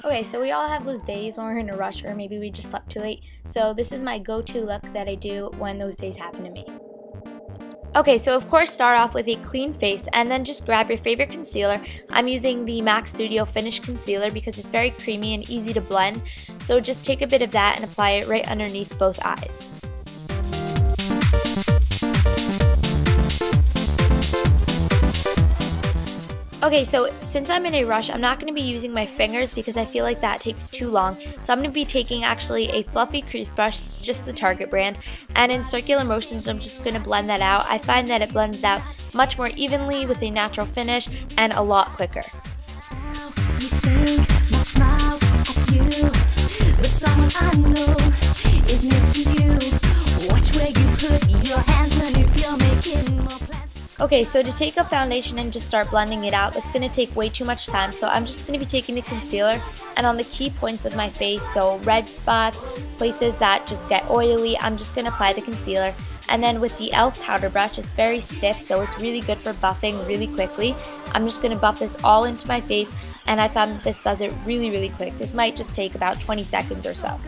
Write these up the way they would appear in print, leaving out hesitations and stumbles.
Okay, so we all have those days when we're in a rush or maybe we just slept too late. So this is my go-to look that I do when those days happen to me. Okay, so of course start off with a clean face and then just grab your favorite concealer. I'm using the MAC Studio Finish Concealer because it's very creamy and easy to blend. So just take a bit of that and apply it right underneath both eyes. Okay, so since I'm in a rush, I'm not going to be using my fingers because I feel like that takes too long. So I'm going to be taking actually a fluffy crease brush, it's just the Target brand, and in circular motions I'm just going to blend that out. I find that it blends out much more evenly with a natural finish and a lot quicker. Okay, so to take a foundation and just start blending it out, that's going to take way too much time. So I'm just going to be taking the concealer and on the key points of my face, so red spots, places that just get oily, I'm just going to apply the concealer. And then with the e.l.f. powder brush, it's very stiff, so it's really good for buffing really quickly. I'm just going to buff this all into my face, and I found that this does it really, really quick. This might just take about 20 seconds or so.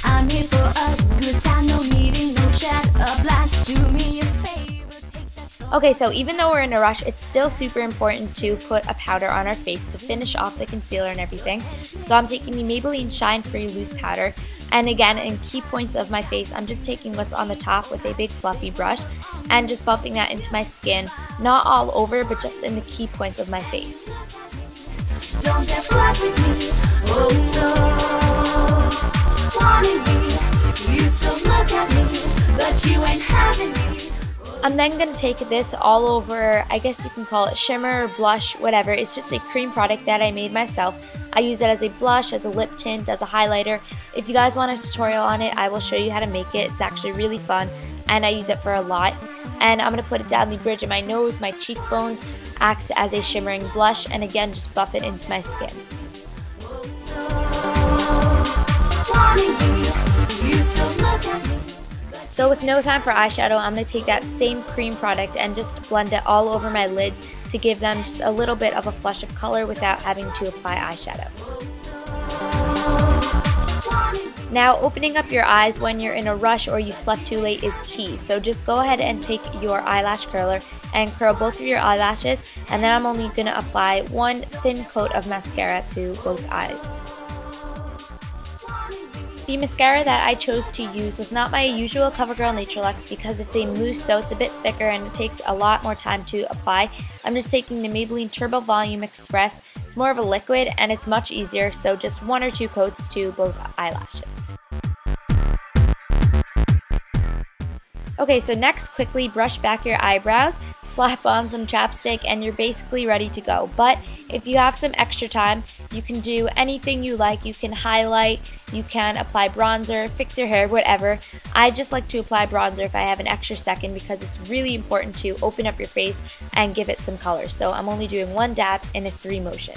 I'm here for a good time, no meeting, no chat, a blast, do me a favor, take that. Okay, so even though we're in a rush, it's still super important to put a powder on our face to finish off the concealer and everything. So I'm taking the Maybelline Shine Free Loose Powder, and again, in key points of my face, I'm just taking what's on the top with a big fluffy brush and just buffing that into my skin, not all over, but just in the key points of my face. Don't get flat with me, oh no. I'm then going to take this all over, I guess you can call it shimmer, blush, whatever. It's just a cream product that I made myself. I use it as a blush, as a lip tint, as a highlighter. If you guys want a tutorial on it, I will show you how to make it. It's actually really fun and I use it for a lot. And I'm going to put it down the bridge of my nose, my cheekbones, act as a shimmering blush, and again just buff it into my skin. So with no time for eyeshadow, I'm going to take that same cream product and just blend it all over my lids to give them just a little bit of a flush of color without having to apply eyeshadow. Now, opening up your eyes when you're in a rush or you slept too late is key. So just go ahead and take your eyelash curler and curl both of your eyelashes, and then I'm only going to apply one thin coat of mascara to both eyes. The mascara that I chose to use was not my usual CoverGirl Naturelux because it's a mousse, so it's a bit thicker and it takes a lot more time to apply. I'm just taking the Maybelline Turbo Volume Express. It's more of a liquid and it's much easier, so just 1 or 2 coats to both eyelashes. Okay, so next, quickly brush back your eyebrows, slap on some chapstick, and you're basically ready to go. But if you have some extra time, you can do anything you like. You can highlight, you can apply bronzer, fix your hair, whatever. I just like to apply bronzer if I have an extra second because it's really important to open up your face and give it some color. So I'm only doing 1 dab in a 3 motion.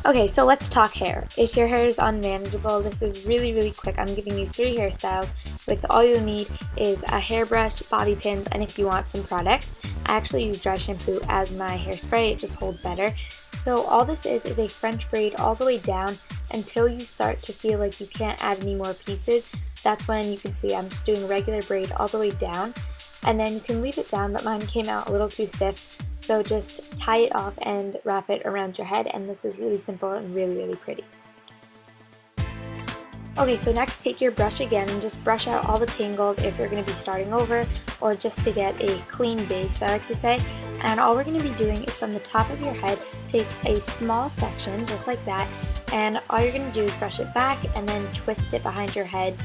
Okay, so let's talk hair. If your hair is unmanageable, this is really, really quick. I'm giving you 3 hairstyles with all you need is a hairbrush, bobby pins, and if you want some product. I actually use dry shampoo as my hairspray, it just holds better. So all this is a French braid all the way down until you start to feel like you can't add any more pieces. That's when you can see I'm just doing regular braid all the way down. And then you can leave it down, but mine came out a little too stiff. So just tie it off and wrap it around your head, and this is really simple and really, really pretty. Okay, so next take your brush again and just brush out all the tangles if you're going to be starting over or just to get a clean base, I like to say. And all we're going to be doing is from the top of your head, take a small section just like that, and all you're going to do is brush it back and then twist it behind your head.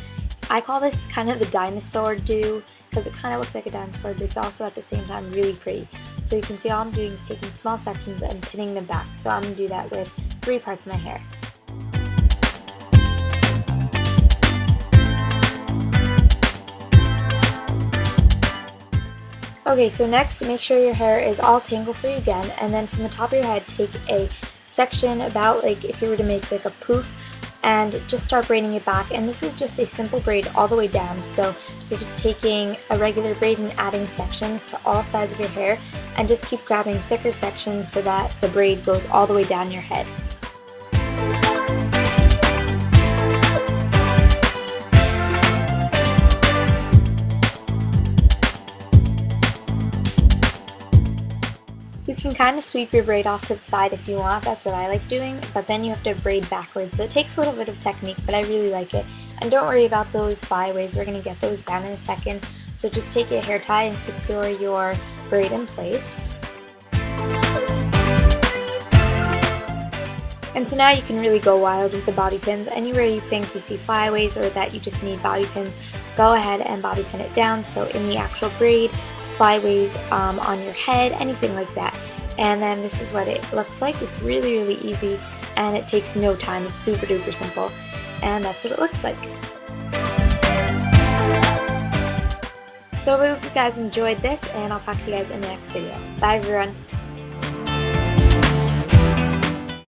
I call this kind of the dinosaur do because it kind of looks like a dinosaur, but it's also at the same time really pretty. So you can see all I'm doing is taking small sections and pinning them back. So I'm going to do that with 3 parts of my hair. Okay, so next, make sure your hair is all tangle-free again, and then from the top of your head, take a section about like if you were to make like a poof and just start braiding it back. And this is just a simple braid all the way down, so you're just taking a regular braid and adding sections to all sides of your hair, and just keep grabbing thicker sections so that the braid goes all the way down your head. You can kind of sweep your braid off to the side if you want, that's what I like doing, but then you have to braid backwards, so it takes a little bit of technique, but I really like it. And don't worry about those flyaways, we're going to get those down in a second. So just take a hair tie and secure your braid in place. And so now you can really go wild with the bobby pins. Anywhere you think you see flyaways or that you just need bobby pins, go ahead and bobby pin it down, so in the actual braid, flyaways on your head, anything like that. And then this is what it looks like. It's really, really easy and it takes no time. It's super duper simple, and that's what it looks like. So I hope you guys enjoyed this, and I'll talk to you guys in the next video. Bye everyone!